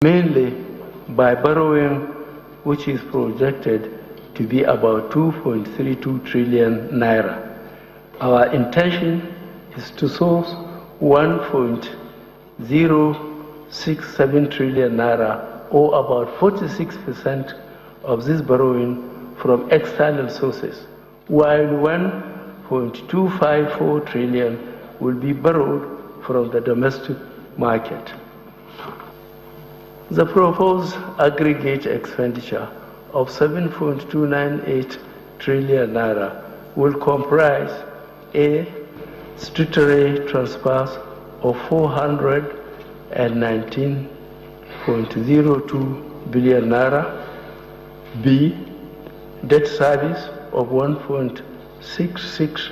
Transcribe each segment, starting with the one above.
mainly by borrowing, which is projected to be about 2.32 trillion naira. Our intention is to source 1.067 trillion naira, or about 46% of this borrowing from external sources, while 1.254 trillion will be borrowed from the domestic market. The proposed aggregate expenditure of 7.298 trillion naira will comprise A. Statutory transfers of 419.02 billion naira, B. Debt service of 1.66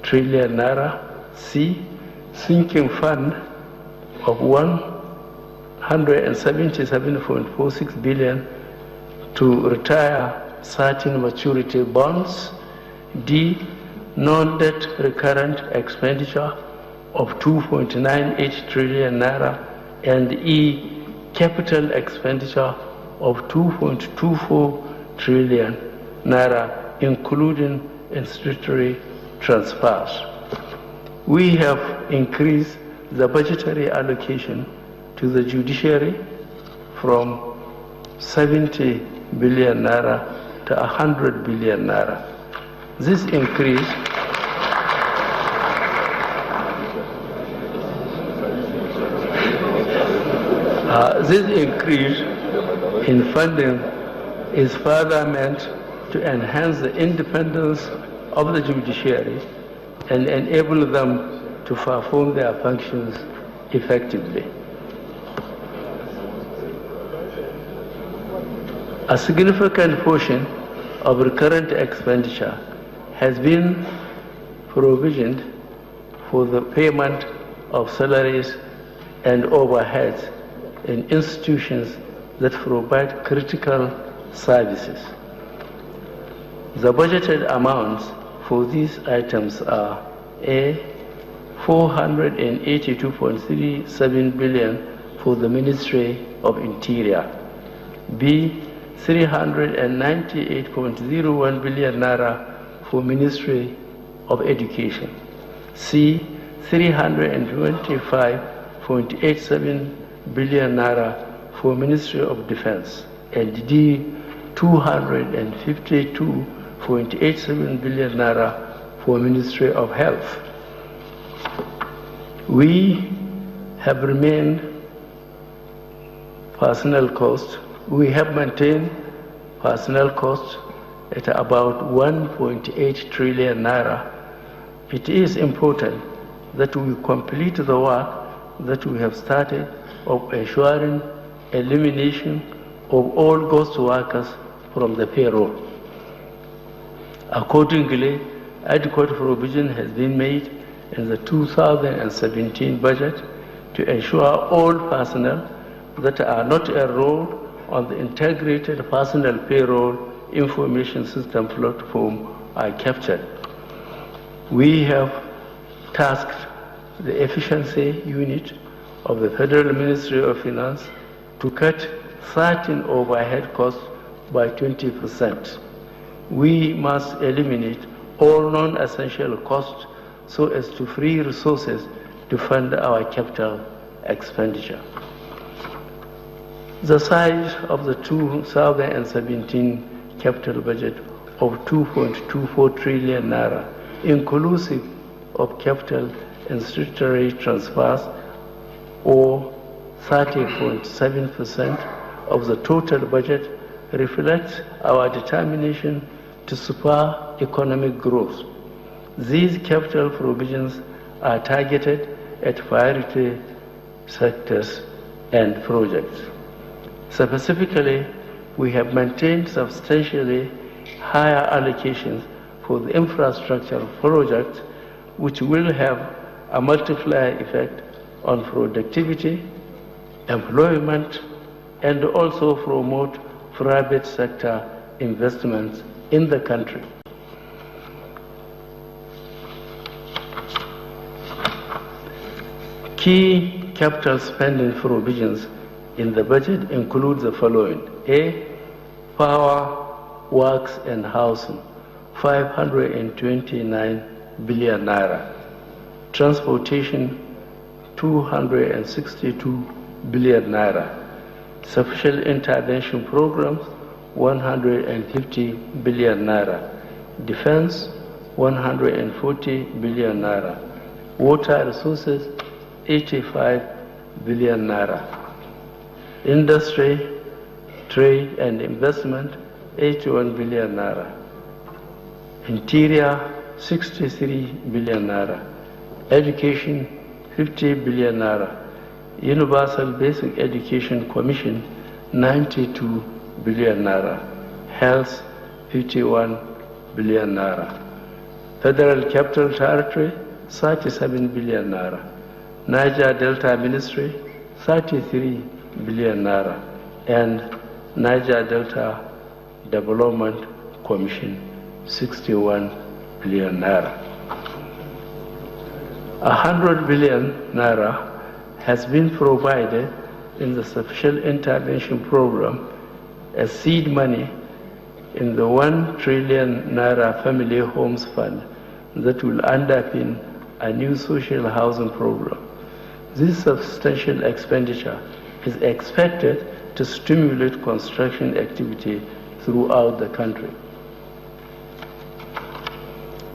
trillion naira, C. Sinking fund of 177.46 billion to retire certain maturity bonds, D. Non-debt recurrent expenditure of 2.98 trillion naira, and E. Capital expenditure of 2.24 trillion naira, including statutory transfers. We have increased the budgetary allocation to the judiciary from 70 billion naira to 100 billion naira. This increase in funding is further meant to enhance the independence of the judiciary and enable them to perform their functions effectively. A significant portion of recurrent expenditure has been provisioned for the payment of salaries and overheads in institutions that provide critical services. The budgeted amounts for these items are A. 482.37 billion for the Ministry of Interior, B. 398.01 billion naira for Ministry of Education, C. 325.87 billion naira for Ministry of Defense, and D. 252.87 billion naira for Ministry of Health. We have maintained personnel costs at about 1.8 trillion naira. It is important that we complete the work that we have started of ensuring elimination of all ghost workers from the payroll. Accordingly, adequate provision has been made in the 2017 budget to ensure all personnel that are not enrolled on the Integrated Personnel Payroll Information System platform are captured. We have tasked the Efficiency Unit of the Federal Ministry of Finance to cut certain overhead costs by 20%. We must eliminate all non-essential costs so as to free resources to fund our capital expenditure. The size of the 2017 capital budget of 2.24 trillion naira, inclusive of capital and statutory transfers, or 30.7% of the total budget, reflects our determination to spur economic growth. These capital provisions are targeted at priority sectors and projects. Specifically, we have maintained substantially higher allocations for the infrastructure projects, which will have a multiplier effect on productivity, employment, and also promote private sector investments in the country. Key capital spending provisions in the budget include the following: A, power, works and housing, 529 billion naira; transportation, 262 billion naira; special intervention programs, 150 billion naira; defense, 140 billion naira; water resources, 85 billion naira; industry, trade and investment, 81 billion naira; interior, 63 billion naira; education, 50 billion naira; universal basic education commission, 92 billion naira; health, 51 billion naira; federal capital territory, 37 billion naira; Niger Delta Ministry, 33 billion naira; and Niger Delta Development Commission, 61 billion naira. 100 billion naira has been provided in the special intervention program as seed money in the 1 trillion naira family homes fund that will underpin a new social housing program. This substantial expenditure is expected to stimulate construction activity throughout the country.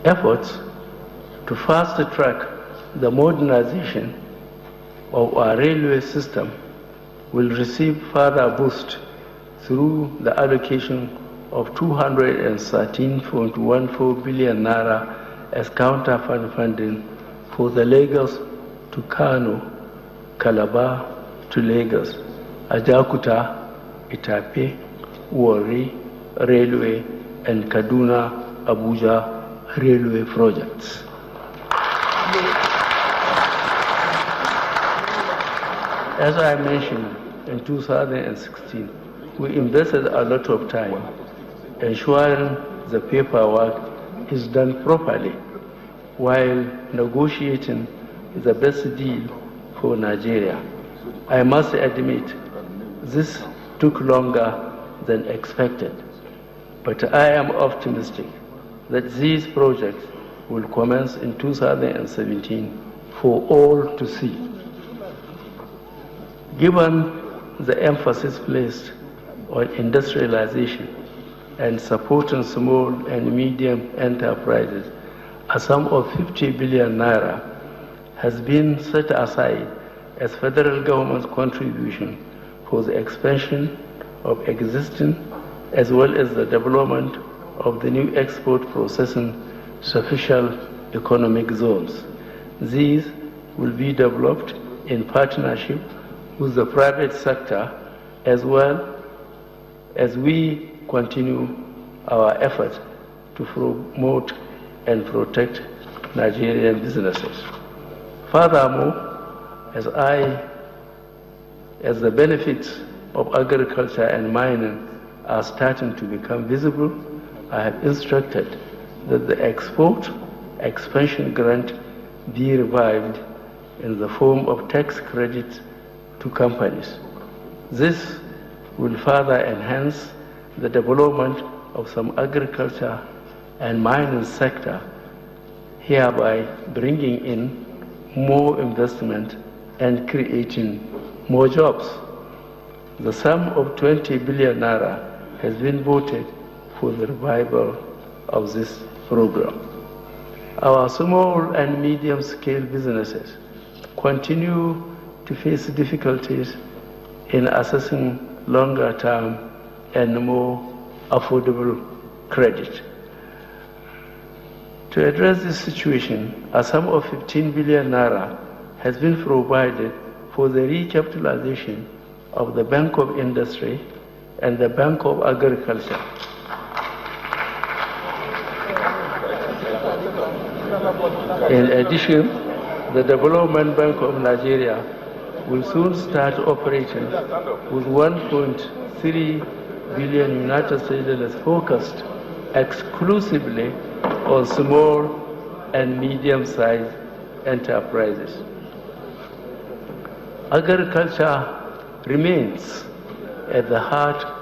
Efforts to fast-track the modernization of our railway system will receive further boost through the allocation of 213.14 billion naira as counter-fund funding for the Lagos to Kano, Calabar to Lagos, Ajakuta, Itape, Warri Railway, and Kaduna, Abuja Railway projects. As I mentioned, in 2016, we invested a lot of time ensuring the paperwork is done properly while negotiating the best deal for Nigeria. I must admit, this took longer than expected, but I am optimistic that these projects will commence in 2017 for all to see. Given the emphasis placed on industrialization and supporting small and medium enterprises, a sum of 50 billion naira has been set aside as federal government contribution for the expansion of existing as well as the development of the new export processing special economic zones. These will be developed in partnership with the private sector as well as we continue our effort to promote and protect Nigerian businesses. Furthermore, as the benefits of agriculture and mining are starting to become visible, I have instructed that the export expansion grant be revived in the form of tax credits to companies. This will further enhance the development of some agriculture and mining sector, hereby bringing in more investment and creating more jobs. The sum of 20 billion naira has been voted for the revival of this program. Our small and medium-scale businesses continue to face difficulties in accessing longer-term and more affordable credit. To address this situation, a sum of 15 billion naira has been provided for the recapitalization of the Bank of Industry and the Bank of Agriculture. In addition, the Development Bank of Nigeria will soon start operating with 1.3 billion United States dollars focused exclusively on small and medium-sized enterprises. Agriculture remains at the heart